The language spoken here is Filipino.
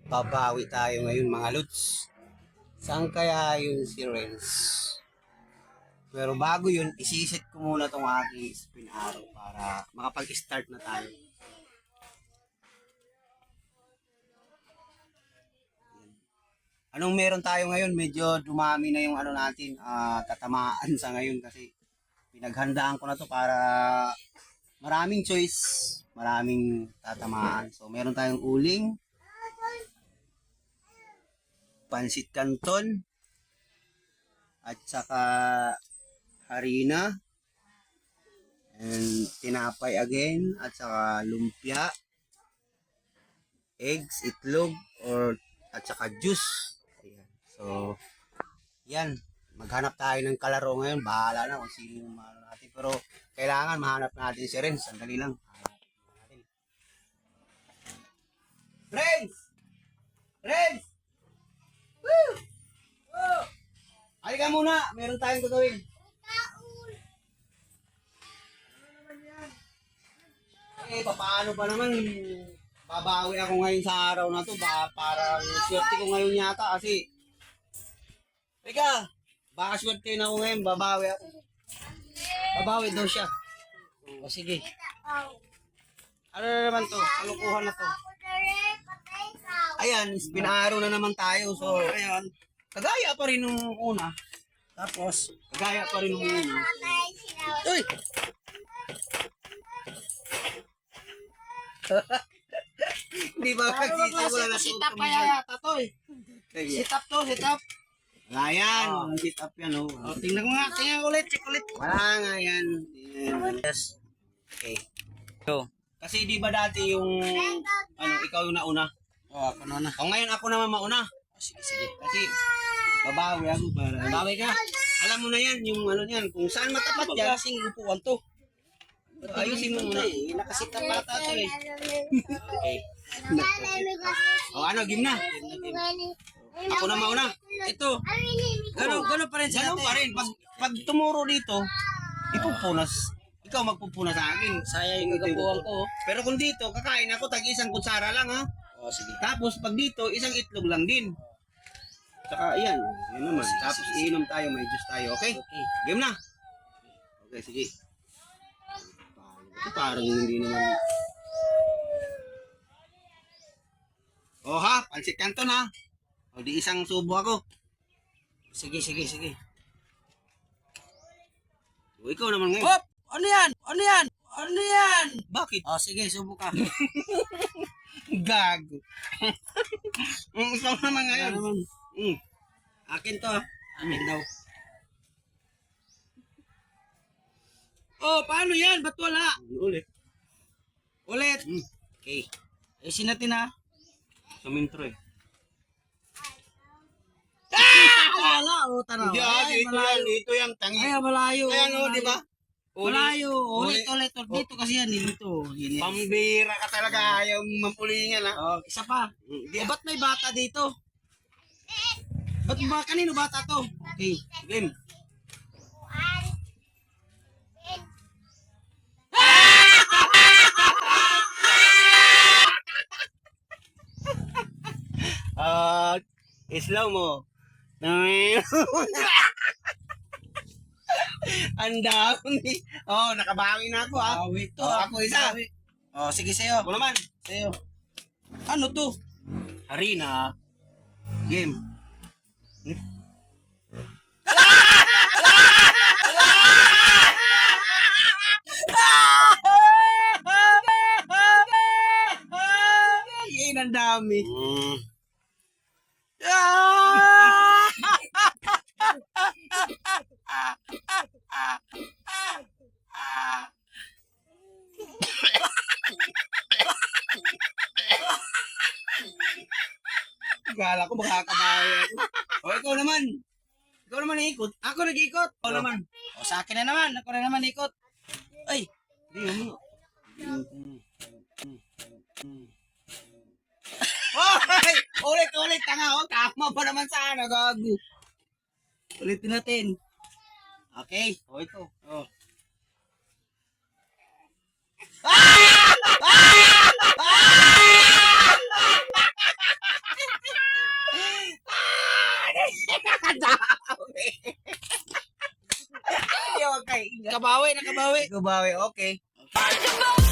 Babawi tayo ngayon mga lods. Saan kaya yun si Renz? Pero bago yun, isisit ko muna tong aking spin arrow para makapag-start na tayo. Anong meron tayo ngayon? Medyo dumami na yung ano natin, tatamaan sa ngayon kasi pinaghandaan ko na to para maraming choice, maraming tatamaan. So meron tayong uling, pansit canton, at saka harina, and tinapay again, at saka lumpia, eggs, itlog, at saka juice. Ayan. So, yan. Maghanap tayo ng kalaro ngayon. Bahala na kung sino yung mahal natin. Pero, kailangan mahanap natin si Renz. Sandali lang. Renz! Renz! Woo! Woo! Halika muna. Meron tayong gagawin. Paano ba naman babawi ako ngayon sa araw na to? Parang swerte ko ngayon yata kasi baka swerte na ako ngayon, babawi ako. Babawi daw siya. O sige. Ano na naman to? Kalukuhan na to. Ayan, spinaro na naman tayo. So, ayan. Kagaya pa rin nung una. Tapos, kagaya pa rin nung una. Uy! Hindi ba wala na sit up kaya yata to eh. Sit up to, sit up. Ayan, sit up yan oh. Tingnan ko nga, tingnan ko ulit, check ulit. Wala nga yan. Yes. Okay. So, kasi di ba dati yung ikaw yung nauna? Ako na. O ngayon ako naman mauna. Sige, sige. Kasi babawi ako para. Bawi ka. Alam mo na yan, yung ano niyan, kung saan matapat yan. Klaseng upuan to. Ayusin mo muna. Nakasit up bata to eh. Okay. O ano, game na. Ako na mauna. Ito. Gano'n pa rin sa Ganun pa rin. Pag tumuro dito, ipupunas. Ikaw magpupunas sa akin. Sayang yung kapuhan ko. Pero kung dito, kakain ako tag-isang kutsara lang ha. Oh, sige. Tapos pag dito, isang itlog lang din. Saka yan. Yan naman. Tapos iinom tayo, may juice tayo. Okay? Okay. Game na. Okay, sige. Ito parang hindi naman. Oh ha, pansit canton ha. O di isang subo ako. Sige, sige, sige. O ikaw naman ngayon. Hop! Ano yan? Ano yan? Ano yan? Bakit? Oh, sige, subo ka. Gago. Ikaw naman ngayon. Ano naman? Akin to ha. Amin daw. Oh, paano yan? Ba't wala? Ulit. Ulit. Okay. Ayusin natin ha. Sumintro eh. Wala, oh, tanaw. Hindi dito yung tangi. Ay, malayo. Ayan o, di ba? Malayo. Ulit. Dito kasi yan, dito. Yan. Pambira ka talaga, ayaw mampulingan ha. Oh, isa pa. Ba't may bata dito? Ba't ba kanino bata to? Okay, game. Slow mo. Ang dami. Oh, nakabawi na ako ha. Bawi to. Ako isa. Oh, sige sa'yo. Ako naman. Sa'yo. Ano to? Harina. Game. Yan ang dami. Gala ko makakabawi ako. O ikaw naman. Ikaw naman ikot. Ako nag-ikot. Ikaw naman. O, sa akin na naman. Ako na naman ikot. Ay. Hindi mo. Oh, ulit, tanga oh. Tama pa naman sana, gago. Ulitin natin. Okay. O ito. Oh. Nakadawi. Hindi ako kay. Kabawi, nakabawi. Kubawi, okay. Archibald